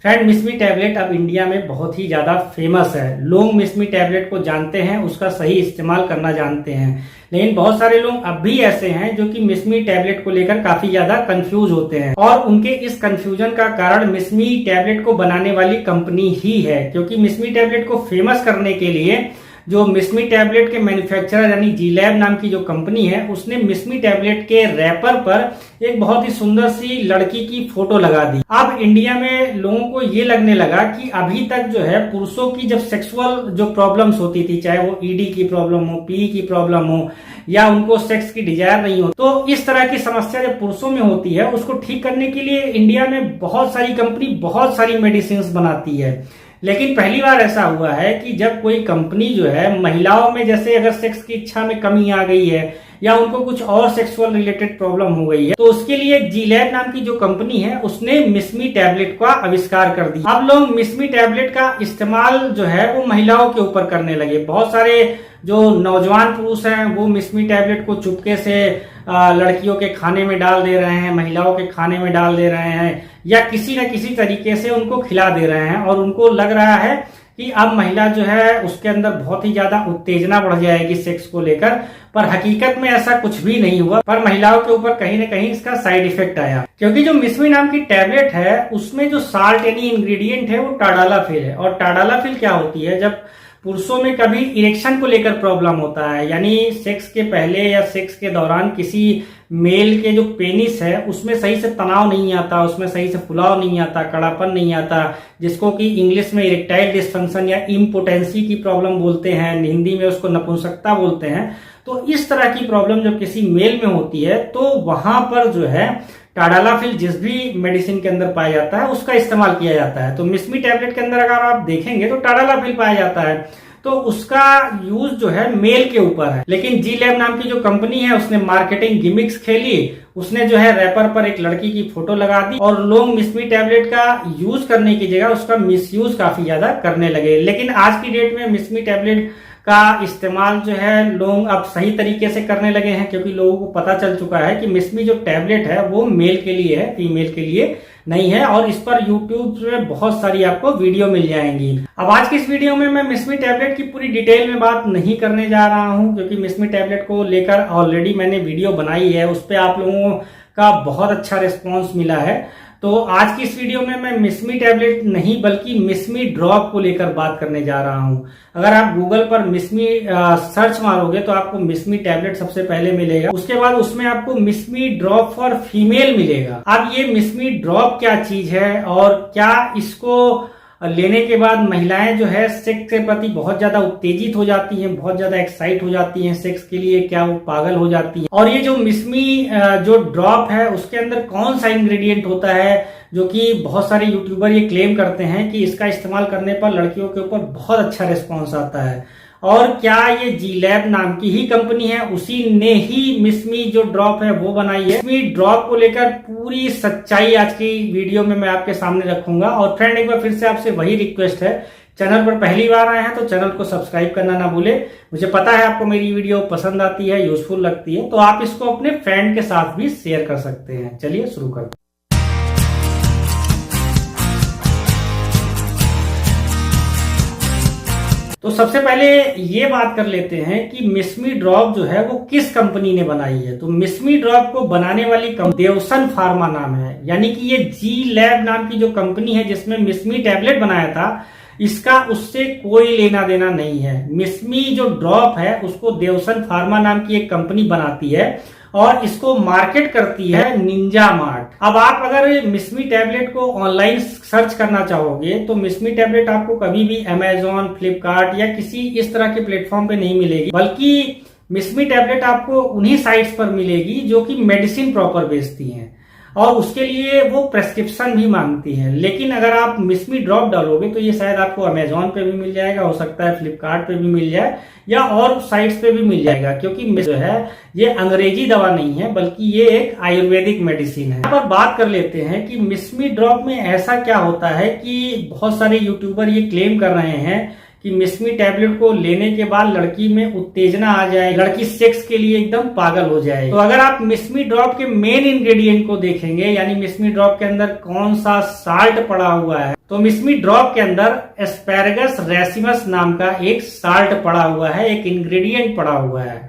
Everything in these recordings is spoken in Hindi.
फ्रेंड, मिस्मी टैबलेट अब इंडिया में बहुत ही ज्यादा फेमस है। लोग मिस्मी टैबलेट को जानते हैं, उसका सही इस्तेमाल करना जानते हैं, लेकिन बहुत सारे लोग अब भी ऐसे हैं जो कि मिस्मी टैबलेट को लेकर काफी ज्यादा कंफ्यूज होते हैं। और उनके इस कंफ्यूजन का कारण मिस्मी टैबलेट को बनाने वाली कंपनी ही है, क्योंकि मिस्मी टैबलेट को फेमस करने के लिए जो मिस्मी टैबलेट के मैन्युफैक्चरर यानी जी लैब नाम की जो कंपनी है, उसने मिस्मी टैबलेट के रैपर पर एक बहुत ही सुंदर सी लड़की की फोटो लगा दी। अब इंडिया में लोगों को ये लगने लगा कि अभी तक जो है पुरुषों की जब सेक्सुअल जो प्रॉब्लम्स होती थी, चाहे वो ईडी की प्रॉब्लम हो, पी की प्रॉब्लम हो, या उनको सेक्स की डिजायर नहीं हो, तो इस तरह की समस्या जब पुरुषों में होती है, उसको ठीक करने के लिए इंडिया में बहुत सारी कंपनी बहुत सारी मेडिसिन बनाती है। लेकिन पहली बार ऐसा हुआ है कि जब कोई कंपनी जो है महिलाओं में, जैसे अगर सेक्स की इच्छा में कमी आ गई है या उनको कुछ और सेक्सुअल रिलेटेड प्रॉब्लम हो गई है, तो उसके लिए जी लैब नाम की जो कंपनी है उसने मिस्मी टैबलेट का आविष्कार कर दिया। अब लोग मिस्मी टैबलेट का इस्तेमाल जो है वो महिलाओं के ऊपर करने लगे। बहुत सारे जो नौजवान पुरुष हैं वो मिस्मी टैबलेट को चुपके से लड़कियों के खाने में डाल दे रहे हैं, महिलाओं के खाने में डाल दे रहे हैं, या किसी न किसी तरीके से उनको खिला दे रहे हैं, और उनको लग रहा है कि अब महिला जो है उसके अंदर बहुत ही ज्यादा उत्तेजना बढ़ जाएगी सेक्स को लेकर। पर हकीकत में ऐसा कुछ भी नहीं हुआ, पर महिलाओं के ऊपर कहीं न कहीं इसका साइड इफेक्ट आया, क्योंकि जो मिस्मी नाम की टैबलेट है उसमें जो साल्ट यानी इंग्रेडिएंट है वो टाडालाफिल है। और टाडालाफिल क्या होती है, जब पुरुषों में कभी इरेक्शन को लेकर प्रॉब्लम होता है, यानी सेक्स के पहले या सेक्स के दौरान किसी मेल के जो पेनिस है उसमें सही से तनाव नहीं आता, उसमें सही से फुलाव नहीं आता, कड़ापन नहीं आता, जिसको कि इंग्लिश में इरेक्टाइल डिस्फंक्शन या इम्पोटेंसी की प्रॉब्लम बोलते हैं, हिंदी में उसको नपुंसकता बोलते हैं। तो इस तरह की प्रॉब्लम जब किसी मेल में होती है तो वहां पर जो है टाडालाफिल जिस भी मेडिसिन के अंदर पाया जाता है उसका इस्तेमाल किया जाता है। तो मिस्मी टैबलेट के अंदर अगर आप देखेंगे तो टाडालाफिल पाया जाता है, तो उसका यूज जो है मेल के ऊपर है। लेकिन जी लैब नाम की जो कंपनी है उसने मार्केटिंग गिमिक्स खेली, उसने जो है रैपर पर एक लड़की की फोटो लगा दी, और लोग मिस्मी टैबलेट का यूज करने की जगह उसका मिसयूज काफी ज्यादा करने लगे। लेकिन आज की डेट में मिस्मी टैबलेट का इस्तेमाल जो है लोग अब सही तरीके से करने लगे हैं, क्योंकि लोगों को पता चल चुका है कि मिस्मी जो टैबलेट है वो मेल के लिए है, फीमेल के लिए नहीं है। और इस पर यूट्यूब में बहुत सारी आपको वीडियो मिल जाएंगी। अब आज की इस वीडियो में मैं मिस्मी टैबलेट की पूरी डिटेल में बात नहीं करने जा रहा हूं, क्योंकि मिस्मी टैबलेट को लेकर ऑलरेडी मैंने वीडियो बनाई है, उस पर आप लोगों का बहुत अच्छा रिस्पॉन्स मिला है। तो आज की इस वीडियो में मैं मिस्मी टैबलेट नहीं बल्कि मिस्मी ड्रॉप को लेकर बात करने जा रहा हूं। अगर आप गूगल पर मिस्मी सर्च मारोगे तो आपको मिस्मी टैबलेट सबसे पहले मिलेगा, उसके बाद उसमें आपको मिस्मी ड्रॉप फॉर फीमेल मिलेगा। अब ये मिस्मी ड्रॉप क्या चीज है और क्या इसको लेने के बाद महिलाएं जो है सेक्स के प्रति बहुत ज्यादा उत्तेजित हो जाती हैं, बहुत ज्यादा एक्साइट हो जाती हैं सेक्स के लिए, क्या वो पागल हो जाती हैं? और ये जो मिस्मी जो ड्रॉप है उसके अंदर कौन सा इंग्रेडिएंट होता है, जो कि बहुत सारे यूट्यूबर ये क्लेम करते हैं कि इसका इस्तेमाल करने पर लड़कियों के ऊपर बहुत अच्छा रिस्पॉन्स आता है? और क्या ये जी लैब नाम की ही कंपनी है, उसी ने ही मिस्मी जो ड्रॉप है वो बनाई है? मिस्मी ड्रॉप को लेकर पूरी सच्चाई आज की वीडियो में मैं आपके सामने रखूंगा। और फ्रेंड, एक बार फिर से आपसे वही रिक्वेस्ट है, चैनल पर पहली बार आए हैं तो चैनल को सब्सक्राइब करना ना भूले। मुझे पता है आपको मेरी वीडियो पसंद आती है, यूजफुल लगती है, तो आप इसको अपने फ्रेंड के साथ भी शेयर कर सकते हैं। चलिए शुरू करते हैं। तो सबसे पहले ये बात कर लेते हैं कि मिस्मी ड्रॉप जो है वो किस कंपनी ने बनाई है। तो मिस्मी ड्रॉप को बनाने वाली कंपनी देवसन फार्मा नाम है, यानी कि ये जी लैब नाम की जो कंपनी है जिसमें मिस्मी टैबलेट बनाया था, इसका उससे कोई लेना देना नहीं है। मिस्मी जो ड्रॉप है उसको देवसन फार्मा नाम की एक कंपनी बनाती है और इसको मार्केट करती है निंजा मार्ट। अब आप अगर मिस्मी टैबलेट को ऑनलाइन सर्च करना चाहोगे तो मिस्मी टैबलेट आपको कभी भी अमेजोन, फ्लिपकार्ट या किसी इस तरह के प्लेटफॉर्म पे नहीं मिलेगी, बल्कि मिस्मी टैबलेट आपको उन्हीं साइट्स पर मिलेगी जो कि मेडिसिन प्रॉपर बेचती हैं, और उसके लिए वो प्रेस्क्रिप्शन भी मांगती है। लेकिन अगर आप मिस्मी ड्रॉप डालोगे तो ये शायद आपको अमेजोन पे भी मिल जाएगा, हो सकता है फ्लिपकार्ट पे भी मिल जाए या और साइट्स पे भी मिल जाएगा, क्योंकि जो है ये अंग्रेजी दवा नहीं है बल्कि ये एक आयुर्वेदिक मेडिसिन है। यहाँ पर बात कर लेते हैं कि मिस्मी ड्रॉप में ऐसा क्या होता है कि बहुत सारे यूट्यूबर ये क्लेम कर रहे हैं कि मिसमी टैबलेट को लेने के बाद लड़की में उत्तेजना आ जाए, लड़की सेक्स के लिए एकदम पागल हो जाए। तो अगर आप मिसमी ड्रॉप के मेन इंग्रेडिएंट को देखेंगे, यानी मिसमी ड्रॉप के अंदर कौन सा साल्ट पड़ा हुआ है, तो मिसमी ड्रॉप के अंदर एस्पैरागस रेसिमस नाम का एक साल्ट पड़ा हुआ है, एक इंग्रेडिएंट पड़ा हुआ है।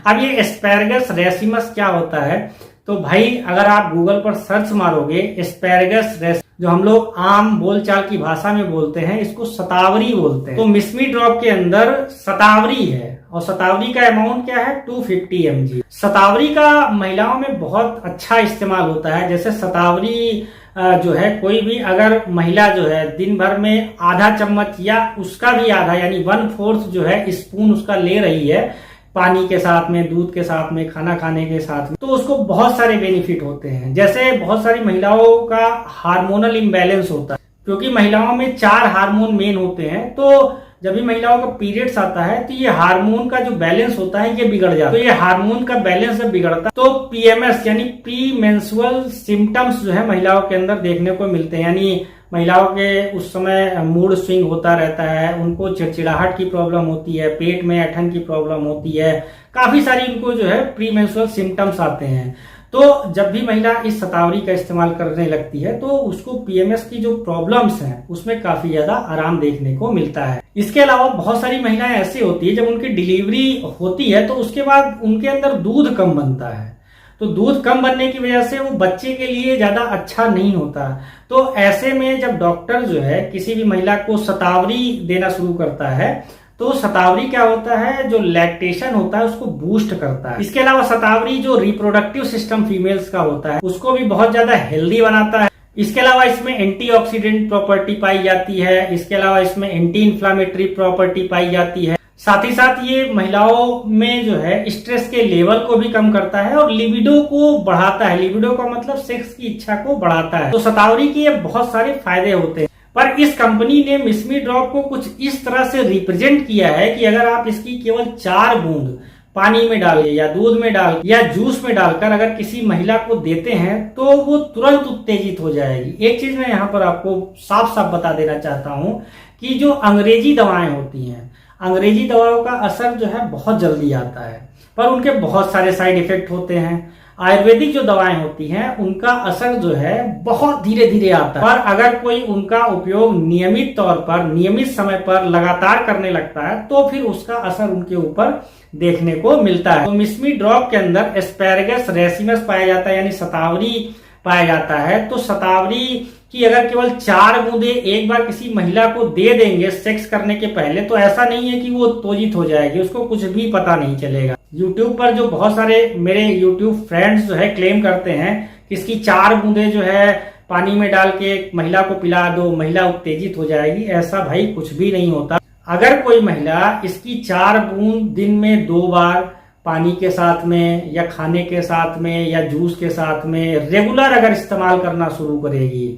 अब ये एस्पैरागस रेसिमस क्या होता है, तो भाई अगर आप गूगल पर सर्च मारोगे एस्पैरागस रेसिमस, जो हम लोग आम बोलचाल की भाषा में बोलते हैं, इसको शतावरी बोलते हैं। तो मिसमी ड्रॉप के अंदर शतावरी है, और शतावरी का अमाउंट क्या है 250 mg। शतावरी का महिलाओं में बहुत अच्छा इस्तेमाल होता है। जैसे शतावरी जो है, कोई भी अगर महिला जो है दिन भर में आधा चम्मच या उसका भी आधा यानी 1/4 जो है स्पून उसका ले रही है पानी के साथ में, दूध के साथ में, खाना खाने के साथ में, तो उसको बहुत सारे बेनिफिट होते हैं। जैसे बहुत सारी महिलाओं का हार्मोनल इम्बैलेंस होता है, क्योंकि महिलाओं में 4 हार्मोन मेन होते हैं। तो जब भी महिलाओं का पीरियड्स आता है तो ये हार्मोन का जो बैलेंस होता है ये बिगड़ जाता है। तो ये हार्मोन का बैलेंस जब बिगड़ता है तो पीएमएस यानी प्री मेंस्ट्रुअल सिम्टम्स जो है महिलाओं के अंदर देखने को मिलते हैं। यानी महिलाओं के उस समय मूड स्विंग होता रहता है, उनको चिड़चिड़ाहट की प्रॉब्लम होती है, पेट में ऐंठन की प्रॉब्लम होती है, काफी सारी उनको जो है प्री मेंस्ट्रुअल सिम्टम्स आते हैं। तो जब भी महिला इस शतावरी का इस्तेमाल करने लगती है तो उसको पीएमएस की जो प्रॉब्लम्स हैं उसमें काफी ज्यादा आराम देखने को मिलता है। इसके अलावा बहुत सारी महिलाएं ऐसी होती है जब उनकी डिलीवरी होती है तो उसके बाद उनके अंदर दूध कम बनता है। तो दूध कम बनने की वजह से वो बच्चे के लिए ज्यादा अच्छा नहीं होता। तो ऐसे में जब डॉक्टर जो है किसी भी महिला को शतावरी देना शुरू करता है तो शतावरी क्या होता है, जो लैक्टेशन होता है उसको बूस्ट करता है। इसके अलावा शतावरी जो रिप्रोडक्टिव सिस्टम फीमेल्स का होता है उसको भी बहुत ज्यादा हेल्दी बनाता है। इसके अलावा इसमें एंटीऑक्सीडेंट प्रॉपर्टी पाई जाती है। इसके अलावा इसमें एंटी इन्फ्लामेटरी प्रॉपर्टी पाई जाती है। साथ ही साथ ये महिलाओं में जो है स्ट्रेस के लेवल को भी कम करता है और लिबिडो को बढ़ाता है। लिबिडो का मतलब सेक्स की इच्छा को बढ़ाता है। तो शतावरी के बहुत सारे फायदे होते हैं, पर इस कंपनी ने मिसमी ड्रॉप को कुछ इस तरह से रिप्रेजेंट किया है कि अगर आप इसकी केवल 4 बूंद पानी में डाल या दूध में डाल या जूस में डालकर अगर किसी महिला को देते हैं तो वो तुरंत उत्तेजित हो जाएगी। एक चीज मैं यहाँ पर आपको साफ साफ बता देना चाहता हूँ कि जो अंग्रेजी दवाएं होती हैं, अंग्रेजी दवाओं का असर जो है बहुत जल्दी आता है, पर उनके बहुत सारे साइड इफेक्ट होते हैं। आयुर्वेदिक जो दवाएं होती हैं उनका असर जो है बहुत धीरे धीरे आता है, पर अगर कोई उनका उपयोग नियमित तौर पर, नियमित समय पर लगातार करने लगता है तो फिर उसका असर उनके ऊपर देखने को मिलता है। तो मिसमी ड्रॉप के अंदर एस्पैरागस रेसिमस पाया जाता है, यानी शतावरी पाया जाता है। तो शतावरी की अगर केवल 4 बूंदे एक बार किसी महिला को दे देंगे सेक्स करने के पहले, तो ऐसा नहीं है कि वो उत्तेजित हो जाएगी, उसको कुछ भी पता नहीं चलेगा। यूट्यूब पर जो बहुत सारे मेरे यूट्यूब फ्रेंड्स जो है क्लेम करते हैं कि इसकी 4 बूंदे जो है पानी में डाल के महिला को पिला दो, महिला उत्तेजित हो जाएगी, ऐसा भाई कुछ भी नहीं होता। अगर कोई महिला इसकी 4 बूंद दिन में 2 बार पानी के साथ में या खाने के साथ में या जूस के साथ में रेगुलर अगर इस्तेमाल करना शुरू करेगी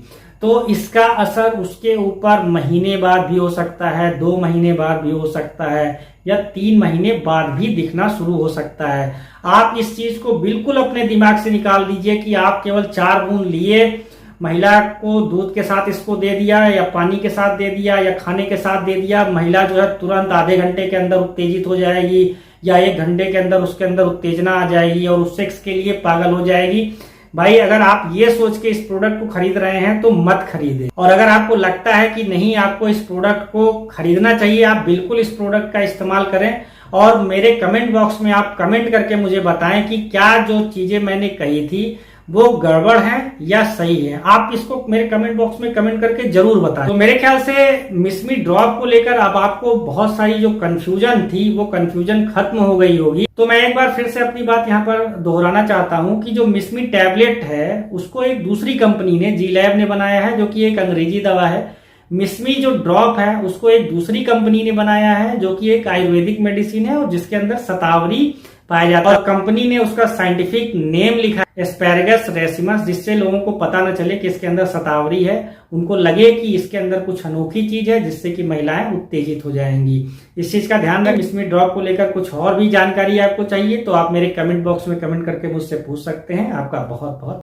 तो इसका असर उसके ऊपर महीने बाद भी हो सकता है, 2 महीने बाद भी हो सकता है, या 3 महीने बाद भी दिखना शुरू हो सकता है। आप इस चीज को बिल्कुल अपने दिमाग से निकाल दीजिए कि आप केवल 4 बूंद लिए, महिला को दूध के साथ इसको दे दिया या पानी के साथ दे दिया या खाने के साथ दे दिया, महिला जो है तुरंत आधे घंटे के अंदर उत्तेजित हो जाएगी या 1 घंटे के अंदर उसके अंदर उत्तेजना आ जाएगी और उस सेक्स के लिए पागल हो जाएगी। भाई अगर आप ये सोच के इस प्रोडक्ट को खरीद रहे हैं तो मत खरीदें, और अगर आपको लगता है कि नहीं आपको इस प्रोडक्ट को खरीदना चाहिए, आप बिल्कुल इस प्रोडक्ट का इस्तेमाल करें। और मेरे कमेंट बॉक्स में आप कमेंट करके मुझे बताएं कि क्या जो चीजें मैंने कही थी वो गड़बड़ है या सही है। आप इसको मेरे कमेंट बॉक्स में कमेंट करके जरूर बताएं। तो मेरे ख्याल से मिसमी ड्रॉप को लेकर अब आपको बहुत सारी जो कंफ्यूजन थी वो कंफ्यूजन खत्म हो गई होगी। तो मैं एक बार फिर से अपनी बात यहाँ पर दोहराना चाहता हूँ कि जो मिसमी टैबलेट है उसको एक दूसरी कंपनी ने, जी लैब ने बनाया है, जो कि एक अंग्रेजी दवा है। मिसमी जो ड्रॉप है उसको एक दूसरी कंपनी ने बनाया है जो कि एक आयुर्वेदिक मेडिसिन है और जिसके अंदर शतावरी पाया जाता है, और कंपनी ने उसका साइंटिफिक नेम लिखा है एस्पैरागस रेसिमस, जिससे लोगों को पता न चले कि इसके अंदर शतावरी है, उनको लगे कि इसके अंदर कुछ अनोखी चीज है जिससे कि महिलाएं उत्तेजित हो जाएंगी। इस चीज का ध्यान रखें। इसमें ड्रॉप को लेकर कुछ और भी जानकारी आपको चाहिए तो आप मेरे कमेंट बॉक्स में कमेंट करके मुझसे पूछ सकते हैं। आपका बहुत बहुत